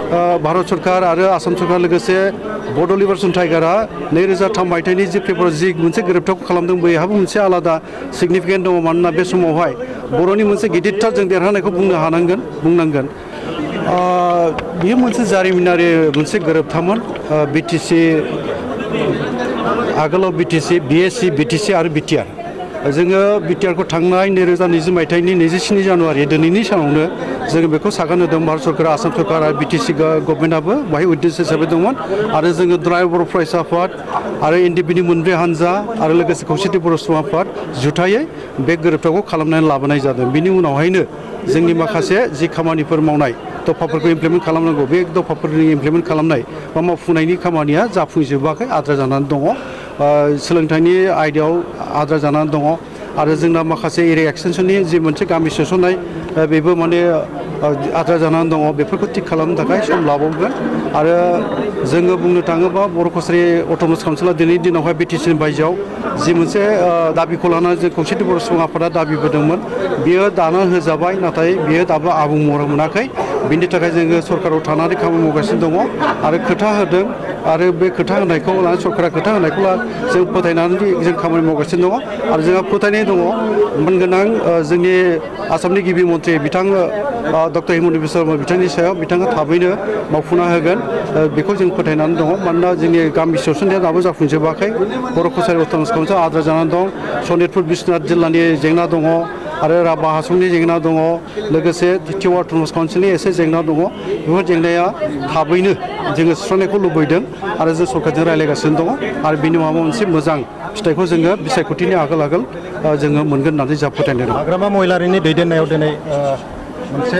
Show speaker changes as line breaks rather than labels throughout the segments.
भारत सरकार आरो आसाम सरकार लोगोसे बड' लिबारेसन टाइगारा 2003 मायथाइनि जि फेब्रुवारि जि मोनसे गोरोबथाखौ खालामदों बैहाबो मोनसे आलादा सिगनिफिकेन्ट दङ मानोना बे समावहाय बर'नि मोनसे गिदिरथार जों देरहानायखौ बुंनांगोन बेयो मोनसे जारिमिनारि मोनसे गोरोबथामोन बिटिसि आगोलाव बिटिसि बिएसि बिटिसि आरो बिटिआर जोङो बिटिआरखौ थांनाय 2020 मायथाइनि 27 जानुवारि दिनैनि सानावनो जोङो बेखौ सागान होदों भारत सरकार आसाम सरकार आरो बिटिसि गभर्नमेन्टआबो बाहाय उइटनेस हिसाबै दंमोन आरो जोङो द्राय बर' फरायसा आफाद आरो एनडिपिनि मोनब्रै हानजा आरो लोगोसे खौसेथि बर' सुबुं आफाद जुथायै बे गोरोबथाखौ खालामनानै लाबोनाय जादों बिनि उनावहायनो जोंनि माखासे जि खामानिफोर मावनाय दफाफोरखौ इमप्लिमेन्ट खालामनांगौ बे दफाफोरनि इमप्लिमेन्ट खालामनाय बा मावफुंनायनि खामानिया जाफुंजोबाखै आद्रा जानानै दङ सोलोंथाइनि आयदायाव आद्रा जानानै दङ आरो जोंना माखासे एरिया एक्सटेनसननि जि मोनसे गामि सोसननाय बेबो माने आद्रा जानानै दङ बेफोरखौ थिग खालामनो थाखाय सम लाबावगोन आरो जोङो बुंनो थाङोबा बर' कसारि अट'नमास काउन्सिला दिनैनि दिनावहाय बिटिसिनि बायजोआव जि मोनसे दाबिखौ लानानै जों खौसेथि बर' सुबुं आफादा दाबिबोदोंमोन बियो दानो होजाबाय नाथाय बियो दाबो आबुं महर मोनाखै बिनि थाखाय जोङो सरकाराव थानानै खामानि मावगासिनो दङ आरो खोथा होदों आरो बे खोथा होनायखौ लानानै सरकारा खोथा होनायखौ जों फोथायनानै जों खामानि मावगासिनो दङ आरो जोंहा फोथायनाय दङ मोनगोनां जोंनि आसामनि गिबि मन्थ्रि बिथां डक्टर हिमन्त बिश्व शर्मा बिथांनि सायाव बिथाङा थाबैनो मावफुंना होगोन बेखौ जों फोथायनानै दङ मानोना जोंनि गामि सोसननाया दाबो जाफुंजोबाखै बर' कसारि अट'नमास काउन्सिला आद्रा जानानै दं सनितपुर बिश्वनाथ जिल्लानि जेंना दङ आरो राभा हासंनि जेंना दङ लोगोसे टिवा अट'नमास काउन्सिलनि एसे जेंना दङ बेफोर जेंनाया थाबैनो जोङो सुस्रांनायखौ लुबैदों आरो जों सरकारजों रायज्लायगासिनो दङ आरो बिनि माबा मोनसे मोजां फिथाइखौ जोङो बिसायख'थिनि आगोल जोङो मोनगोन होननानै जा फोथायनाय दं
हाग्रामा महिलारिनि दैदेननायाव दिनै मोनसे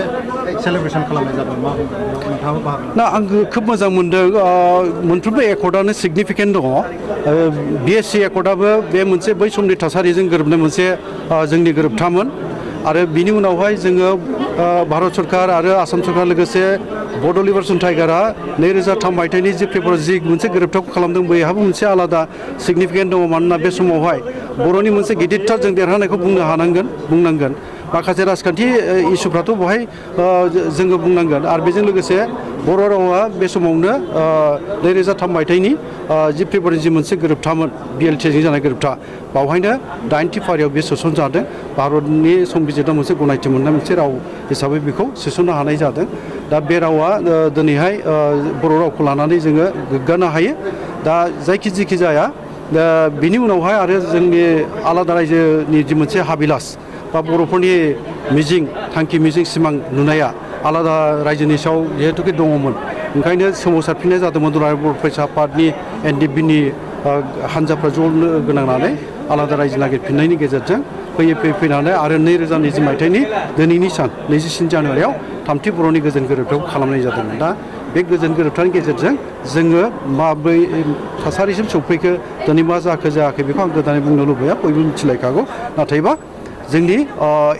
सेलेब्रेसन खालामनाय जादों नोंथाङाबो बाहागो
ना आं खोब मोजां मोनदों मोनफ्रोमबो एकर्डआनो सिगनिफिकेन्ट दङ बिएससि एकर्डआबो बे मोनसे बै समनि थासारिजों गोरोबनाय मोनसे जोंनि गोरोबथामोन आरो बिनि उनावहाय जोङो भारत सरकार आरो आसाम सरकार लोगोसे बड' लिबारेसन टाइगारा 2003 मायथाइनि जि फेब्रुवारि जि मोनसे गोरोबथाखौ खालामदों बैहाबो मोनसे आलादा सिगनिफिकेन्ट दङ मानोना बे समावहाय बर'नि मोनसे गिदिरथार जों देरहानायखौ बुंनांगोन माखासे राजखान्थि इसुफ्राथ' बेवहाय जोङो बुंनांगोन आरो बेजों लोगोसे बर' रावा बे समावनो 2003 मायथाइनि जि फेब्रुवारि जि मोनसे गोरोबथामोन बिएलटिजों जानाय गोरोबथा बावहायनो 90 फारियाव बे सोसन जादों भारतनि संबिजिराव मोनसे गनायथि मोननाय मोनसे राव हिसाबै बेखौ सोसननो हानाय जादों दा बे रावा दिनैहाय बर' रावखौ लानानै जोङो गोग्गानो हायो दा जेखि जाया दा बिनि उनावहाय आरो जोंनि आलादा रायजोनि जि मोनसे हाबिलास बा बर'फोरनि मिजिं थांखि मिजिं सिमां नुनाया आलादा रायजोनि सायाव जिहेतुके दङमोन ओंखायनो सोमावसारफिननाय जादोंमोन दुलाराय बर' फरायसा आफादनि एनडिपिनि हानजाफ्रा ज' लोगो नांनानै आलादा रायजो नागिरफिननायनि गेजेरजों फैनानै आरो 2020 मायथाइनि दिनैनि सान 27 जानुवारियाव थामथि बर'नि गोजोन गोरोबथाखौ खालामनाय जादोंमोन दा बे गोजोन गोरोबथानि गेजेरजों जोङो माब्रै थासारिसिम सौफैखो दिनै मा जायाखै बेखौ आं गोदानै बुंनो लुबैया बयबो मिथिलायखागौ नाथायबा जोंनि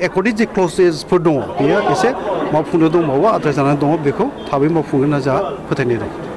एकर्डनि जि क्ल'जेसफोर दङ बेयो एसे मावफुंनो दंबावो आद्रा जानानै दङ बेखौ थाबै मावफुंगोन होनना जोंहा फोथायनाय दं